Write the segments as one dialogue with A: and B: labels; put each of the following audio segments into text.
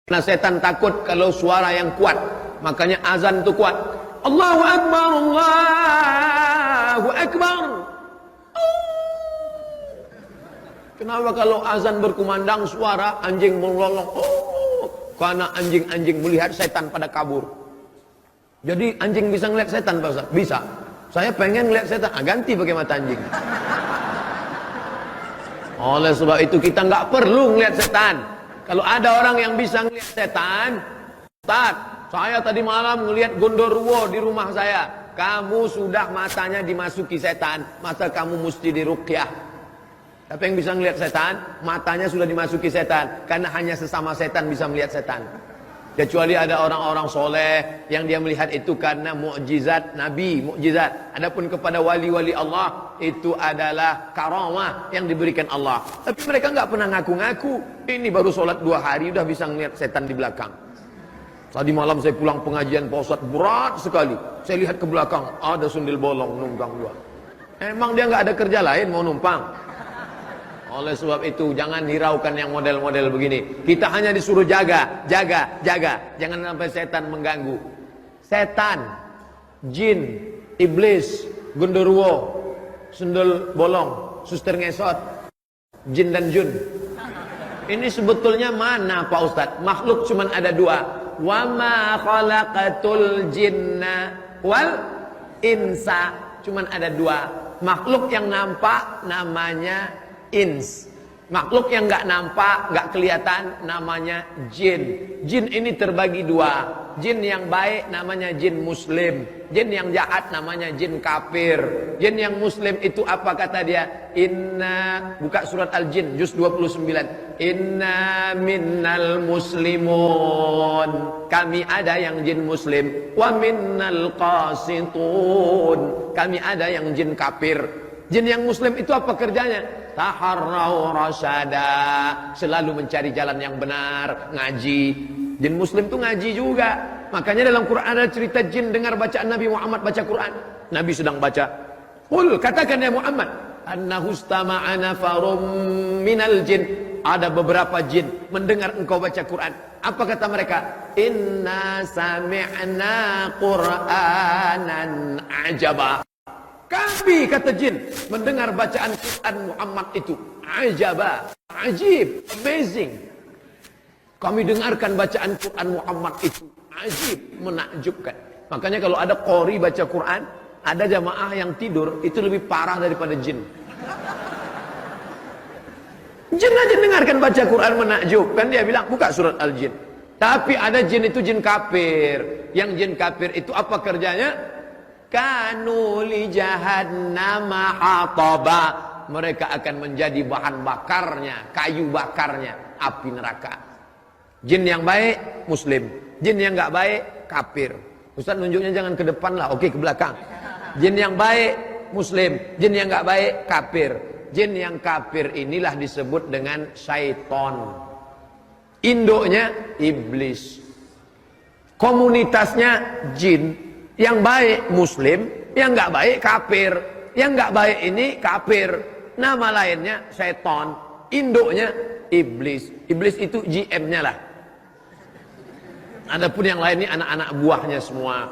A: Karena setan takut kalau suara yang kuat, makanya azan itu kuat. Allahu Akbar, Allahu Akbar. Kenapa kalau azan berkumandang suara anjing melolong? Karena anjing-anjing melihat setan pada kabur. Jadi anjing bisa ngeliat setan, Pak Ustaz? Bisa. Saya pengen ngeliat setan, ganti pakai mata anjing. Oleh sebab itu kita nggak perlu ngeliat setan. Kalau ada orang yang bisa ngeliat setan, Ustaz, saya tadi malam ngeliat gondoruo di rumah saya. Kamu sudah matanya dimasuki setan, masa kamu mesti diruqyah. Tapi yang bisa ngeliat setan, matanya sudah dimasuki setan, karena hanya sesama setan bisa melihat setan. Kecuali ada orang-orang soleh yang dia melihat itu karena mukjizat Nabi, mukjizat. Adapun kepada wali-wali Allah, itu adalah karamah yang diberikan Allah. Tapi mereka nggak pernah ngaku-ngaku. Ini baru sholat 2 hari udah bisa ngeliat setan di belakang. Tadi malam saya pulang pengajian Pak Ustadz, berat sekali. Saya lihat ke belakang, ada sundel bolong numpang 2. Emang dia nggak ada kerja lain mau numpang? Oleh sebab itu jangan hiraukan yang model-model begini. Kita hanya disuruh jaga. Jangan sampai setan mengganggu. Setan, jin, iblis, genderuwo, sundel bolong, suster ngesot, jin dan jun. Ini sebetulnya mana Pak Ustadz? Makhluk cuma ada 2. Wa ma khalaqatul jinna wal insa. Cuma ada 2. Makhluk yang nampak namanya ins. Makhluk yang nggak nampak, nggak kelihatan namanya jin. Jin ini terbagi 2. Jin yang baik namanya jin muslim. Jin yang jahat namanya jin kafir. Jin yang muslim itu apa kata dia? Inna, buka surat Al-Jin juz 29. Inna minnal muslimun. Kami ada yang jin muslim. Wa minnal qasitun. Kami ada yang jin kafir. Jin yang muslim itu apa kerjanya? Taharrau rasyada, selalu mencari jalan yang benar, ngaji. Jin muslim itu ngaji juga. Makanya dalam Quran ada cerita jin dengar bacaan Nabi Muhammad baca Quran. Nabi sedang baca. Qul, katakan ya Muhammad, annahu istama'a nafarum minal jin. Ada beberapa jin mendengar engkau baca Quran. Apa kata mereka? Inna sami'na Qur'anan ajaba. Kami, kata jin, mendengar bacaan Quran Muhammad itu ajaba, ajib, amazing. Kami dengarkan bacaan Quran Muhammad itu ajib, menakjubkan. Makanya kalau ada qori baca Quran, ada jamaah yang tidur, itu lebih parah daripada jin. Jin aja dengarkan baca Quran menakjubkan, dia bilang buka surat Al-Jin. Tapi ada jin itu jin kafir. Yang jin kafir itu apa kerjanya? Kanu li jahannama hataba. Mereka akan menjadi bahan bakarnya, kayu bakarnya api neraka. Jin yang baik muslim, jin yang enggak baik kafir. Ustaz nunjuknya jangan ke depan lah, oke ke belakang. Jin yang baik muslim, jin yang enggak baik kafir. Jin yang kafir inilah disebut dengan syaiton. Induknya iblis. Komunitasnya jin. Yang baik muslim, yang enggak baik kafir. Yang enggak baik ini kafir. Nama lainnya setan. Induknya iblis. Iblis itu GM-nya lah. Adapun yang lain ini anak-anak buahnya semua.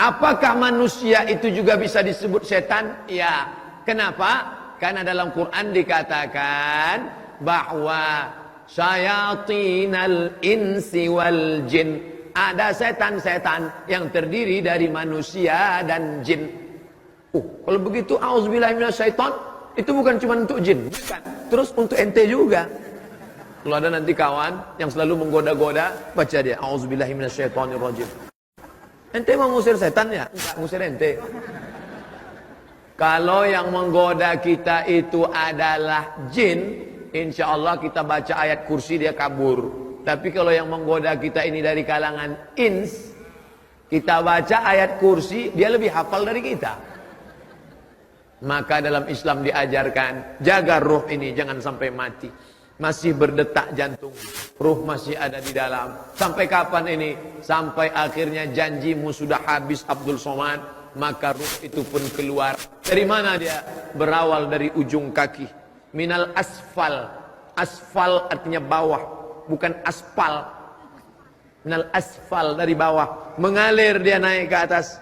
A: Apakah manusia itu juga bisa disebut setan? Ya. Kenapa? Karena dalam Quran dikatakan bahwa syayatinal insi wal jin. Ada setan-setan yang terdiri dari manusia dan jin. Kalau begitu auzubillahi minasyaiton, itu bukan cuma untuk jin, bukan. Terus untuk ente juga. Kalau ada nanti kawan yang selalu menggoda-goda, baca dia auzubillahi minasyaitonirrajim. Ente mau ngusir setan ya? Enggak, ngusir ente. Kalau yang menggoda kita itu adalah jin, insya Allah kita baca ayat kursi dia kabur. Tapi kalau yang menggoda kita ini dari kalangan ins, kita baca ayat kursi, dia lebih hafal dari kita. Maka dalam Islam diajarkan, jaga ruh ini jangan sampai mati. Masih berdetak jantung, ruh masih ada di dalam. Sampai kapan ini? Sampai akhirnya janjimu sudah habis Abdul Somad, maka ruh itu pun keluar. Dari mana dia? Berawal dari ujung kaki. Minal asfal. Asfal artinya bawah, bukan aspal. minal asfal, dari bawah, mengalir dia naik ke atas.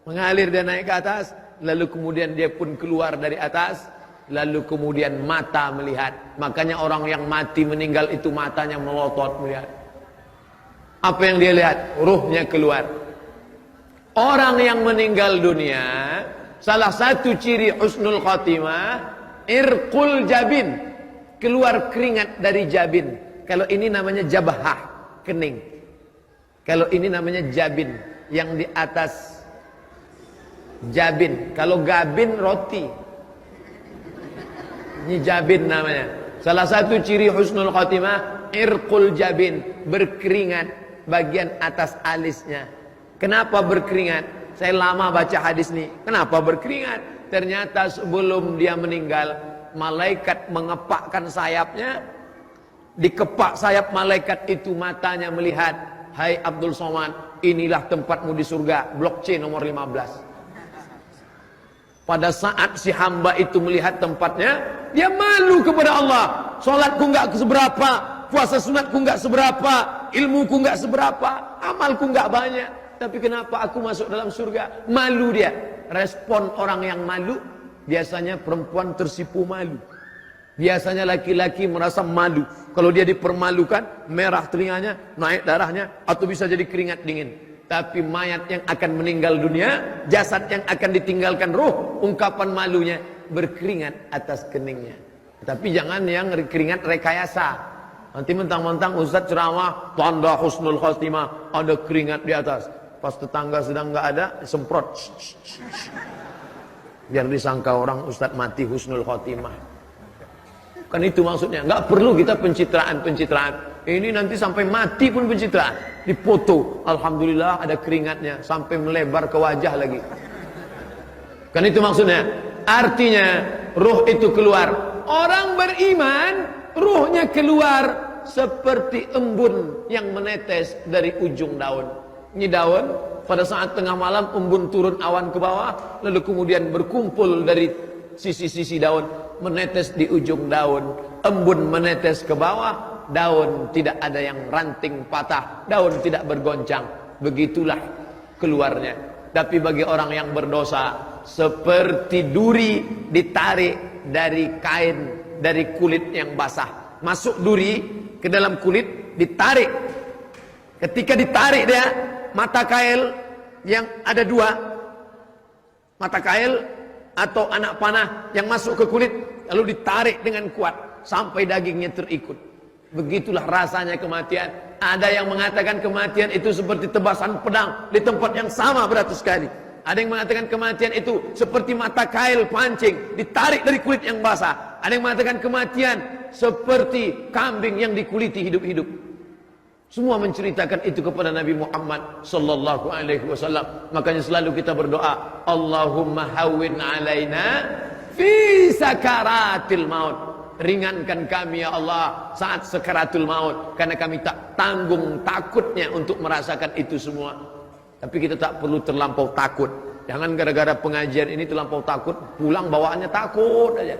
A: Mengalir dia naik ke atas, lalu kemudian dia pun keluar dari atas, lalu kemudian mata melihat. Makanya orang yang mati meninggal itu matanya melotot melihat. Apa yang dia lihat? Ruhnya keluar. Orang yang meninggal dunia, salah satu ciri husnul khatimah, irqul jabin, keluar keringat dari jabin. Kalau ini namanya jabhah, kening. Kalau ini namanya jabin, yang di atas jabin. Kalau gabin, roti. Ini jabin namanya. Salah satu ciri husnul khatimah, irqul jabin, berkeringat bagian atas alisnya. Kenapa berkeringat? Saya lama baca hadis ini. Kenapa berkeringat? Ternyata sebelum dia meninggal, malaikat mengepakkan sayapnya. Dikepak sayap malaikat itu, matanya melihat, hai Abdul Somad, inilah tempatmu di surga, blok C nomor 15. Pada saat si hamba itu melihat tempatnya, dia malu kepada Allah. Salatku enggak seberapa, puasa sunatku enggak seberapa, ilmuku enggak seberapa, amalku enggak banyak. Tapi kenapa aku masuk dalam surga? Malu dia. Respon orang yang malu, biasanya perempuan tersipu malu. Biasanya laki-laki merasa malu. Kalau dia dipermalukan, merah telinganya, naik darahnya, atau bisa jadi keringat dingin. Tapi mayat yang akan meninggal dunia, jasad yang akan ditinggalkan ruh, ungkapan malunya berkeringat atas keningnya. Tapi jangan yang keringat rekayasa. Nanti mentang-mentang ustaz ceramah, tanda husnul khatimah, ada keringat di atas. Pas tetangga sedang nggak ada, semprot. Biar disangka orang ustaz mati husnul khatimah. Kan itu maksudnya. Nggak perlu kita pencitraan-pencitraan. Ini nanti sampai mati pun pencitraan. Dipoto, alhamdulillah ada keringatnya, sampai melebar ke wajah lagi. Kan itu maksudnya. Artinya ruh itu keluar. Orang beriman, ruhnya keluar seperti embun yang menetes dari ujung daun. Ini daun, pada saat tengah malam embun turun awan ke bawah, lalu kemudian berkumpul dari sisi-sisi daun, menetes di ujung daun. Embun menetes ke bawah, daun tidak ada yang ranting patah, daun tidak bergoncang. Begitulah keluarnya. Tapi bagi orang yang berdosa, seperti duri ditarik dari kain, dari kulit yang basah. Masuk duri ke dalam kulit, ditarik. Ketika ditarik dia, mata kail yang ada dua, mata kail atau anak panah yang masuk ke kulit, lalu ditarik dengan kuat sampai dagingnya terikut. Begitulah rasanya kematian. Ada yang mengatakan kematian itu seperti tebasan pedang di tempat yang sama beratus kali. Ada yang mengatakan kematian itu seperti mata kail pancing ditarik dari kulit yang basah. Ada yang mengatakan kematian seperti kambing yang dikuliti hidup-hidup. Semua menceritakan itu kepada Nabi Muhammad sallallahu alaihi wasallam. Makanya selalu kita berdoa, Allahumma hawwin alaina fi sakaratil maut. Ringankan kami ya Allah saat sakaratul maut, karena kami tak tanggung takutnya untuk merasakan itu semua. Tapi kita tak perlu terlampau takut. Jangan gara-gara pengajian ini terlampau takut, pulang bawaannya takut aja.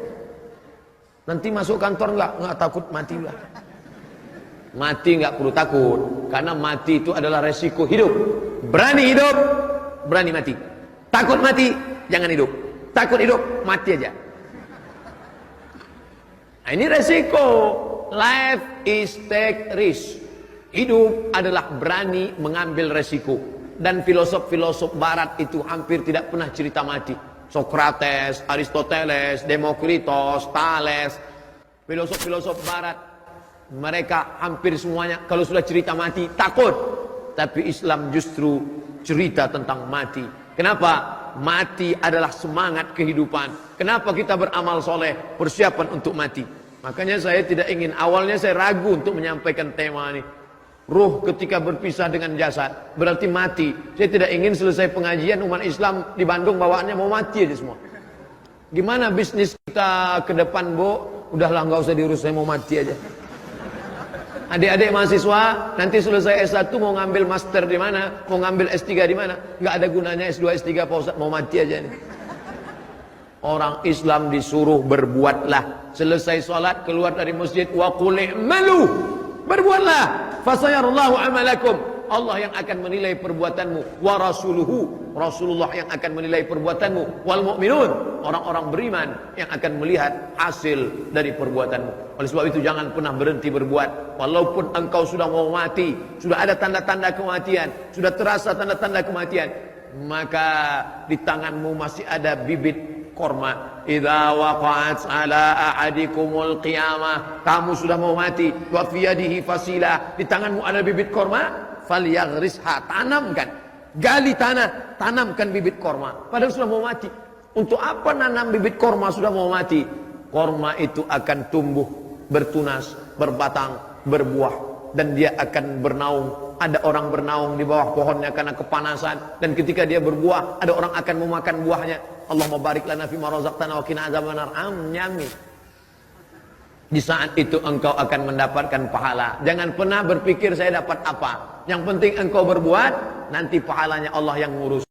A: Nanti masuk kantor enggak takut, matilah. Mati enggak perlu takut, karena mati itu adalah resiko hidup. Berani hidup, berani mati. Takut mati, jangan hidup. Takut hidup, mati aja. Nah, ini resiko. Life is take risk. Hidup adalah berani mengambil resiko. Dan filosof-filosof barat itu hampir tidak pernah cerita mati. Socrates, Aristoteles, Demokritos, Thales, filosof-filosof barat, mereka hampir semuanya kalau sudah cerita mati takut. Tapi Islam justru cerita tentang mati. Kenapa? Mati adalah semangat kehidupan. Kenapa kita beramal soleh? Persiapan untuk mati. Makanya saya tidak ingin, awalnya saya ragu untuk menyampaikan tema ini. Ruh ketika berpisah dengan jasad berarti mati. Saya tidak ingin selesai pengajian umat Islam di Bandung bawaannya mau mati aja semua. Gimana bisnis kita ke depan, Bu? Udahlah, nggak usah diurus, saya mau mati aja. Adik-adik mahasiswa nanti selesai S1 mau ngambil master di mana, mau ngambil S3 di mana, nggak ada gunanya S2 S3 Pak Ustaz, mau mati aja nih. Orang Islam disuruh berbuatlah. Selesai sholat keluar dari masjid, wa qul i'malu, berbuatlah. Fasayarallahu amalakum. Allah yang akan menilai perbuatanmu, wa rasuluhu, Rasulullah yang akan menilai perbuatanmu, wal mu'minun, orang-orang beriman yang akan melihat hasil dari perbuatanmu. Oleh sebab itu jangan pernah berhenti berbuat. Walaupun engkau sudah mau mati, sudah ada tanda-tanda kematian, sudah terasa tanda-tanda kematian, maka di tanganmu masih ada bibit korma. Idza waqa'at ala ahadikumul qiyamah, kamu sudah mau mati, wa fi yadihi fasilah, di tanganmu ada bibit korma, falyaghrisha, tanamkan, gali tanah, tanamkan bibit korma. Padahal sudah mau mati. Untuk apa nanam bibit korma sudah mau mati? Korma itu akan tumbuh, bertunas, berbatang, berbuah, dan dia akan bernaung. Ada orang bernaung di bawah pohonnya karena kepanasan, dan ketika dia berbuah, ada orang akan memakan buahnya. Allahumma barik lana fima razaqtana wa qina adzabannar. Nyami. Di saat itu engkau akan mendapatkan pahala. Jangan pernah berpikir saya dapat apa. Yang penting engkau berbuat, nanti pahalanya Allah yang ngurus.